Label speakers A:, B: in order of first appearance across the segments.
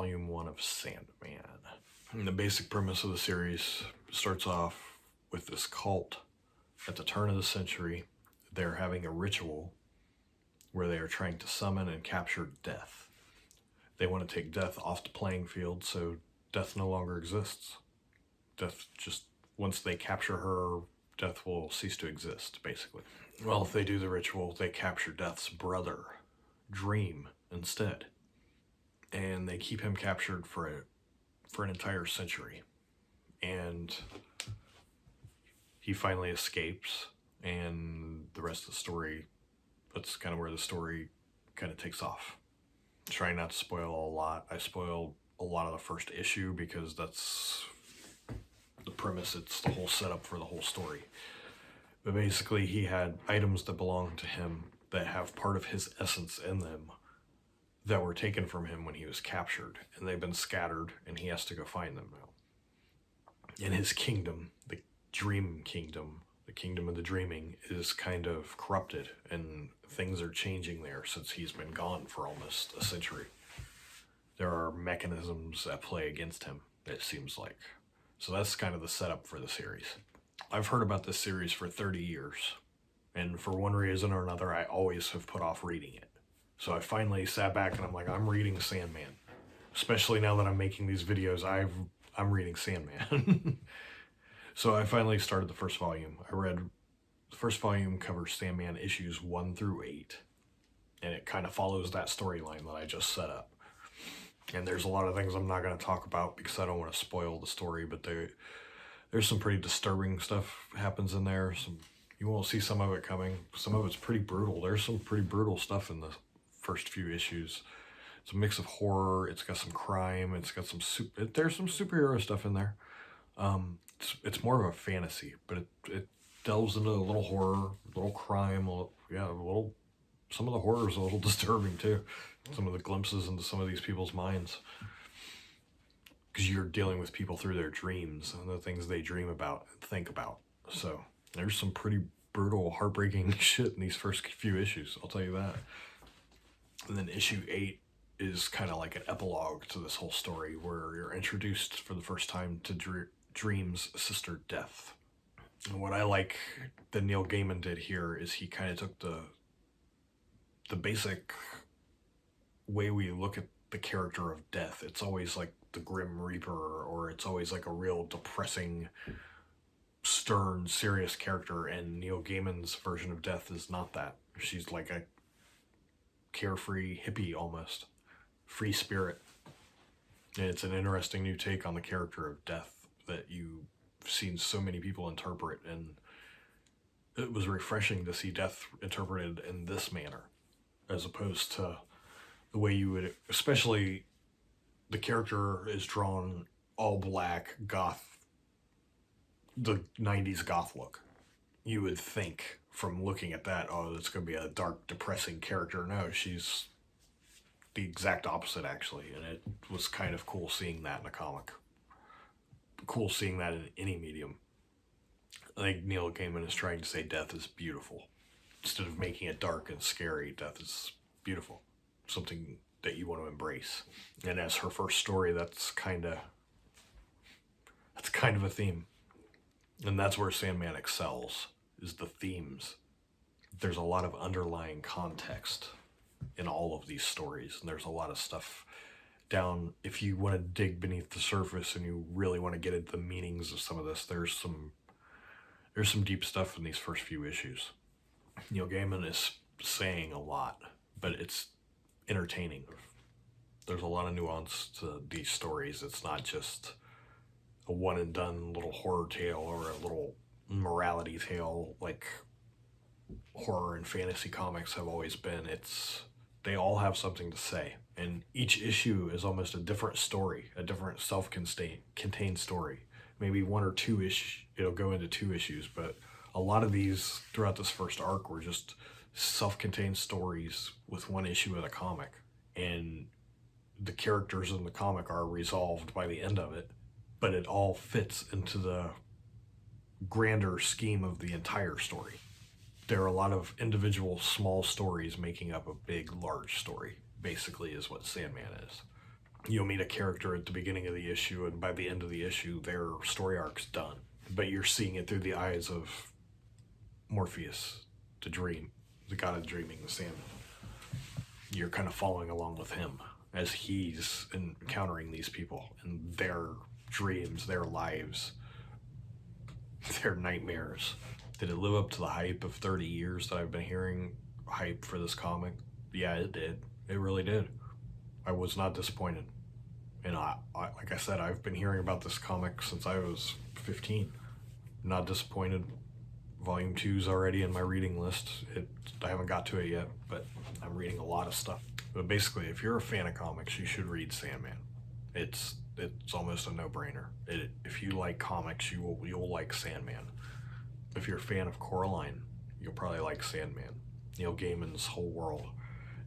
A: Volume 1 of Sandman. And the basic premise of the series starts off with this cult at the turn of the century. They're having a ritual where they are trying to summon and capture death. They want to take death off the playing field so death no longer exists. Death just, once they capture her, death will cease to exist, basically. Well, if they do the ritual, they capture Death's brother, Dream, instead. And they keep him captured for an entire century. And he finally escapes, and the rest of the story, that's kind of where the story kind of takes off. Trying not to spoil a lot. I spoiled a lot of the first issue because that's the premise. It's the whole setup for the whole story. But basically, he had items that belong to him that have part of his essence in them that were taken from him when he was captured, and they've been scattered, and he has to go find them now. In his kingdom, the Dream Kingdom, the kingdom of the dreaming, is kind of corrupted, and things are changing there since he's been gone for almost a century. There are mechanisms at play against him, it seems like. So that's kind of the setup for the series. I've heard about this series for 30 years, and for one reason or another, I always have put off reading it. So I finally sat back and I'm like, I'm reading Sandman. Especially now that I'm making these videos, I'm reading Sandman. So I finally started the first volume. I read, the first volume covers Sandman issues 1 through 8. And it kind of follows that storyline that I just set up. And there's a lot of things I'm not going to talk about because I don't want to spoil the story, but there's some pretty disturbing stuff happens in there. You won't see some of it coming. Some of it's pretty brutal. There's some pretty brutal stuff in the first few issues. It's a mix of horror, it's got some crime, it's got some there's some superhero stuff in there. It's more of a fantasy, but it delves into a little horror, a little crime, some of the horror is a little disturbing too. Some of the glimpses into some of these people's minds. Because you're dealing with people through their dreams and the things they dream about and think about. So there's some pretty brutal, heartbreaking shit in these first few issues, I'll tell you that. And then issue 8 is kind of like an epilogue to this whole story where you're introduced for the first time to Dream's sister, Death. And what I like that Neil Gaiman did here is he kind of took the basic way we look at the character of Death. It's always like the Grim Reaper, or it's always like a real depressing, stern, serious character, and Neil Gaiman's version of Death is not that. She's like a carefree hippie, almost free spirit, and it's an interesting new take on the character of Death that you've seen so many people interpret, and it was refreshing to see Death interpreted in this manner as opposed to the way you would, especially the character is drawn all black, goth, the 90s goth look. You would think from looking at that, oh, it's going to be a dark, depressing character. No, she's the exact opposite, actually. And it was kind of cool seeing that in a comic. Cool seeing that in any medium. I think Neil Gaiman is trying to say Death is beautiful. Instead of making it dark and scary, Death is beautiful. Something that you want to embrace. And as her first story, that's kind of a theme. And that's where Sandman excels, is the themes. There's a lot of underlying context in all of these stories, and there's a lot of stuff down. If you want to dig beneath the surface and you really want to get at the meanings of some of this, there's some deep stuff in these first few issues. Neil Gaiman is saying a lot, but it's entertaining. There's a lot of nuance to these stories. It's not just a one and done little horror tale or a little morality tale like horror and fantasy comics have always been. They all have something to say, and each issue is almost a different story, a different self-contained story. Maybe one or two it'll go into 2 issues, but a lot of these throughout this first arc were just self-contained stories with one issue of the comic, and the characters in the comic are resolved by the end of it, but it all fits into the grander scheme of the entire story. There are a lot of individual small stories making up a big, large story, basically, is what Sandman is. You'll meet a character at the beginning of the issue, and by the end of the issue, their story arc's done. But you're seeing it through the eyes of Morpheus, the dream, the god of dreaming, the Sandman. You're kind of following along with him as he's encountering these people and their dreams, their lives, their nightmares. Did it live up to the hype of 30 years that I've been hearing hype for this comic? Yeah, it did. It really did. I was not disappointed. And I like I said, I've been hearing about this comic since I was 15. Not disappointed. Volume 2's already in my reading list. I haven't got to it yet, but I'm reading a lot of stuff. But basically, if you're a fan of comics, you should read Sandman. It's almost a no-brainer. If you like comics, you'll like Sandman. If you're a fan of Coraline, you'll probably like Sandman. Neil Gaiman's whole world.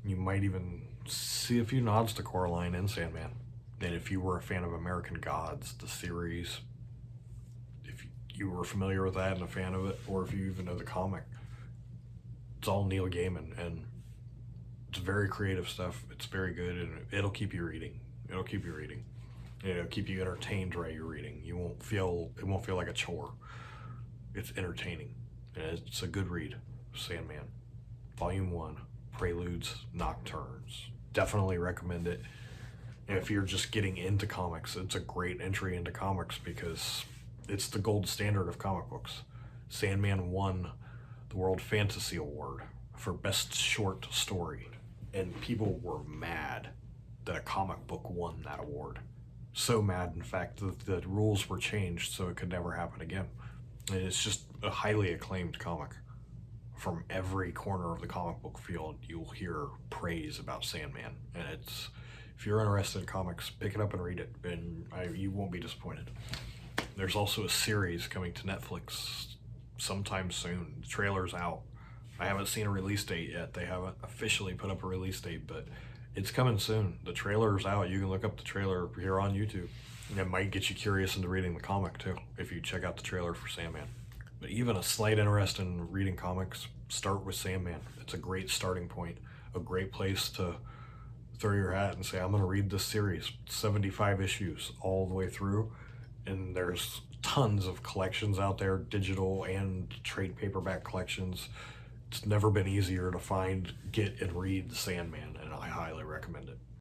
A: You might even see a few nods to Coraline and Sandman. And if you were a fan of American Gods, the series, if you were familiar with that and a fan of it, or if you even know the comic, it's all Neil Gaiman, and it's very creative stuff. It's very good, and it'll keep you reading. It'll keep you reading. It'll keep you entertained while you're reading. It won't feel like a chore. It's entertaining, and it's a good read. Sandman, Volume 1, Preludes, Nocturnes. Definitely recommend it. And if you're just getting into comics, it's a great entry into comics because it's the gold standard of comic books. Sandman won the World Fantasy Award for Best Short Story, and people were mad that a comic book won that award. So mad, in fact, that the rules were changed so it could never happen again. And it's just a highly acclaimed comic. From every corner of the comic book field, you'll hear praise about Sandman. And if you're interested in comics, pick it up and read it, and you won't be disappointed. There's also a series coming to Netflix sometime soon. The trailer's out. I haven't seen a release date yet. They haven't officially put up a release date, but it's coming soon. The trailer's out. You can look up the trailer here on YouTube. And it might get you curious into reading the comic too, if you check out the trailer for Sandman. But even a slight interest in reading comics, start with Sandman. It's a great starting point, a great place to throw your hat and say, I'm going to read this series. 75 issues all the way through, and there's tons of collections out there, digital and trade paperback collections. It's never been easier to find, get, and read Sandman, and I highly recommend it.